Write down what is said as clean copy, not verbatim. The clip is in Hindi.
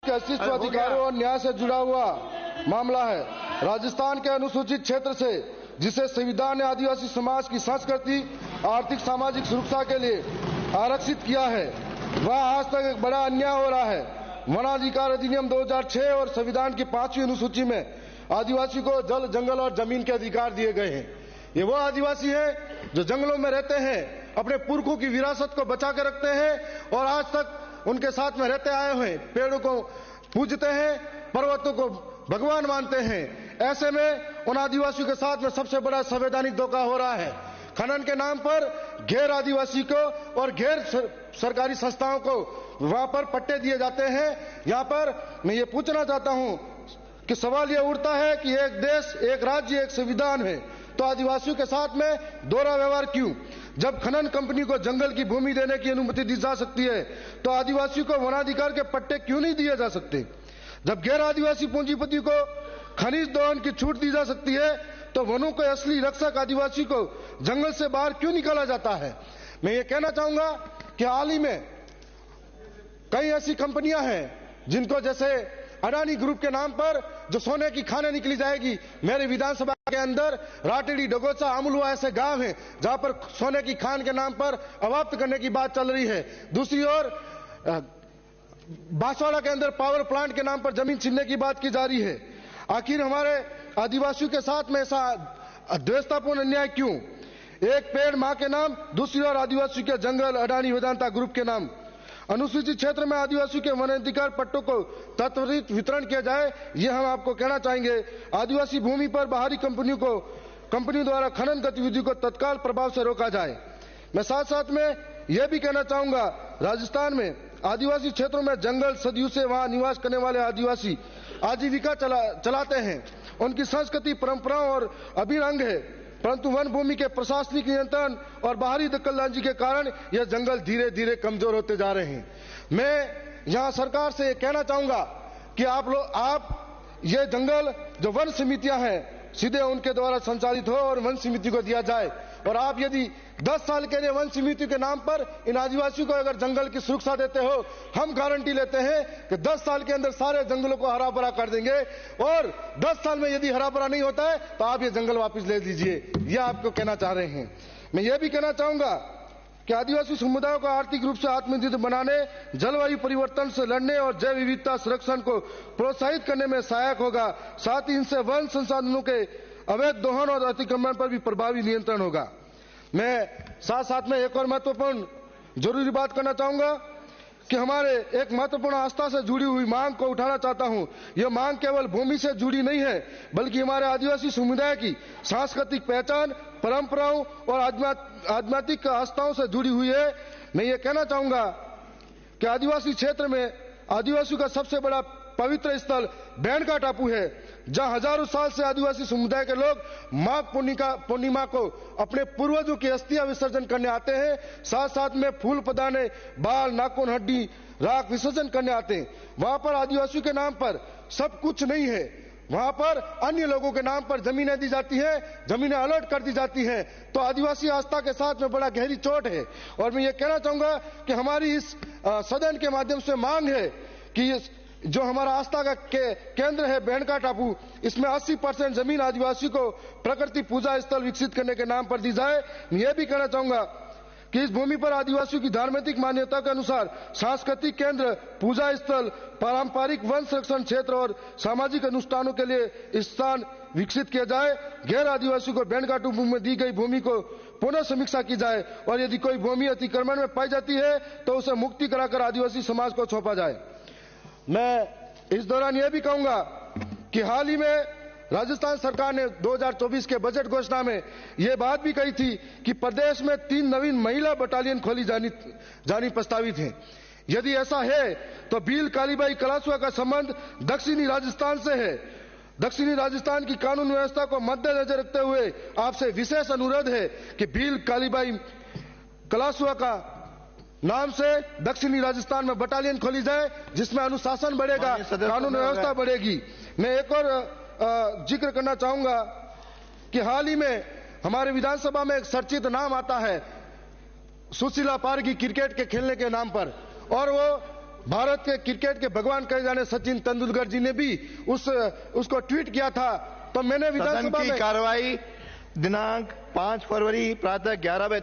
के अस्तित्व, अधिकारों और न्याय से जुड़ा हुआ मामला है। राजस्थान के अनुसूचित क्षेत्र से जिसे संविधान ने आदिवासी समाज की संस्कृति, आर्थिक सामाजिक सुरक्षा के लिए आरक्षित किया है, वह आज तक एक बड़ा अन्याय हो रहा है। वनाधिकार अधिनियम 2006 और संविधान की 5वीं अनुसूची में आदिवासी को जल, जंगल और जमीन के अधिकार दिए गए हैं। ये वो आदिवासी हैं जो जंगलों में रहते हैं, अपने पुरखों की विरासत को बचा के रखते हैं और आज तक उनके साथ में रहते आए हुए, पेड़ों को पूजते हैं, पर्वतों को भगवान मानते हैं। ऐसे में उन आदिवासियों के साथ में सबसे बड़ा संवैधानिक धोखा हो रहा है। खनन के नाम पर गैर आदिवासी को और गैर सरकारी संस्थाओं को वहां पर पट्टे दिए जाते हैं। यहाँ पर मैं ये पूछना चाहता हूं कि सवाल ये उठता है कि एक देश, एक राज्य, एक संविधान है, तो आदिवासियों के साथ में दोहरा व्यवहार क्यों? जब खनन कंपनी को जंगल की भूमि देने की अनुमति दी जा सकती है, तो आदिवासियों को वनाधिकार के पट्टे क्यों नहीं दिए जा सकते? जब गैर आदिवासी पूंजीपति को खनिज दोहन की छूट दी जा सकती है, तो वनों के असली रक्षक आदिवासी को जंगल से बाहर क्यों निकाला जाता है? मैं ये कहना चाहूंगा कि हाल ही में कई ऐसी कंपनियां हैं जिनको, जैसे अडानी ग्रुप के नाम पर जो सोने की खाने निकली जाएगी, मेरे विधानसभा के अंदर राटेड़ी, डगोचा, अमलुआ ऐसे गांव हैं जहां पर सोने की खान के नाम पर अवाप्त करने की बात चल रही है। दूसरी ओर बांसवाड़ा के अंदर पावर प्लांट के नाम पर जमीन छीनने की बात की जा रही है। आखिर हमारे आदिवासियों के साथ में ऐसा द्वेषतापूर्ण अन्याय क्यों? एक पेड़ मां के नाम, दूसरी ओर आदिवासियों के जंगल अडानी वेदांता ग्रुप के नाम। अनुसूचित क्षेत्र में आदिवासियों के वनाधिकार पट्टों को त्वरित वितरण किया जाए, ये हम आपको कहना चाहेंगे। आदिवासी भूमि पर बाहरी कंपनियों द्वारा खनन गतिविधि को तत्काल प्रभाव से रोका जाए। मैं साथ साथ में यह भी कहना चाहूंगा, राजस्थान में आदिवासी क्षेत्रों में जंगल सदियों से वहां निवास करने वाले आदिवासी आजीविका चलाते हैं। उनकी संस्कृति, परंपराओं और अभिन्न है, परंतु वन भूमि के प्रशासनिक नियंत्रण और बाहरी दखलंदाजी के कारण यह जंगल धीरे धीरे कमजोर होते जा रहे हैं। मैं यहां सरकार से कहना चाहूंगा कि आप ये जंगल जो वन समितियां हैं सीधे उनके द्वारा संचालित हो और वन समिति को दिया जाए। और आप यदि 10 साल के लिए वन समिति के नाम पर इन आदिवासियों को अगर जंगल की सुरक्षा देते हो, हम गारंटी लेते हैं कि 10 साल के अंदर सारे जंगलों को हरा भरा कर देंगे। और 10 साल में यदि हरा भरा नहीं होता है तो आप ये जंगल वापस ले लीजिए, यह आपको कहना चाह रहे हैं। मैं ये भी कहना चाहूंगा कि आदिवासी समुदायों को आर्थिक रूप से आत्मनिर्भर बनाने, जलवायु परिवर्तन से लड़ने और जैव विविधता संरक्षण को प्रोत्साहित करने में सहायक होगा। साथ ही इनसे वन संसाधनों के अवैध दोहन और अतिक्रमण पर भी प्रभावी नियंत्रण होगा। मैं साथ साथ में एक और महत्वपूर्ण जरूरी बात करना चाहूंगा कि हमारे एक महत्वपूर्ण आस्था से जुड़ी हुई मांग को उठाना चाहता हूं। यह मांग केवल भूमि से जुड़ी नहीं है, बल्कि हमारे आदिवासी समुदाय की सांस्कृतिक पहचान, परंपराओं और आध्यात्मिक आस्थाओं से जुड़ी हुई है। मैं ये कहना चाहूंगा कि आदिवासी क्षेत्र में आदिवासियों का सबसे बड़ा पवित्र स्थल बैंड का टापू है, जहां हजारों साल से आदिवासी समुदाय के लोग माघ पूर्णिमा को अपने पूर्वजों की अस्थियां विसर्जन करने आते हैं। साथ साथ में फूल पदाने, बाल, नाखून, हड्डी, राख विसर्जन करने आते हैं। वहां पर आदिवासियों के नाम पर सब कुछ नहीं है, वहां पर अन्य लोगों के नाम पर जमीनें दी जाती है, जमीनें अलर्ट कर दी जाती हैं। तो आदिवासी आस्था के साथ में बड़ा गहरी चोट है। और मैं ये कहना चाहूंगा कि हमारी इस सदन के माध्यम से मांग है कि जो हमारा आस्था का केंद्र है बैंड का टापू, इसमें 80% जमीन आदिवासी को प्रकृति पूजा स्थल विकसित करने के नाम पर दी जाए। मैं यह भी कहना चाहूंगा कि इस भूमि पर आदिवासियों की धार्मिक मान्यता के अनुसार सांस्कृतिक केंद्र, पूजा स्थल, पारंपरिक वन संरक्षण क्षेत्र और सामाजिक अनुष्ठानों के लिए स्थान विकसित किया जाए। गैर आदिवासियों को बैंड का टापू में दी गई भूमि को पुनः समीक्षा की जाए और यदि कोई भूमि अतिक्रमण में पाई जाती है तो उसे मुक्ति कराकर आदिवासी समाज को सौंपा जाए। मैं इस दौरान यह भी कहूंगा कि हाल ही में राजस्थान सरकार ने 2024 के बजट घोषणा में यह बात भी कही थी कि प्रदेश में 3 नवीन महिला बटालियन खोली जानी प्रस्तावित है। यदि ऐसा है तो भील, कालीबाई, कलासुआ का संबंध दक्षिणी राजस्थान से है। दक्षिणी राजस्थान की कानून व्यवस्था को मद्देनजर रखते हुए आपसे विशेष अनुरोध है कि भील, कालीबाई, कलासुआ का नाम से दक्षिणी राजस्थान में बटालियन खोली जाए, जिसमें अनुशासन बढ़ेगा, कानून व्यवस्था बढ़ेगी। मैं एक और जिक्र करना चाहूंगा कि हाल ही में हमारे विधानसभा में एक चर्चित नाम आता है सुशीला पारगी क्रिकेट के खेलने के नाम पर, और वो भारत के क्रिकेट के भगवान कहे जाने सचिन तेंदुलकर जी ने भी उसको ट्वीट किया था। तो मैंने सदन की कार्रवाई दिनांक 5 फरवरी प्रातः 11 बजे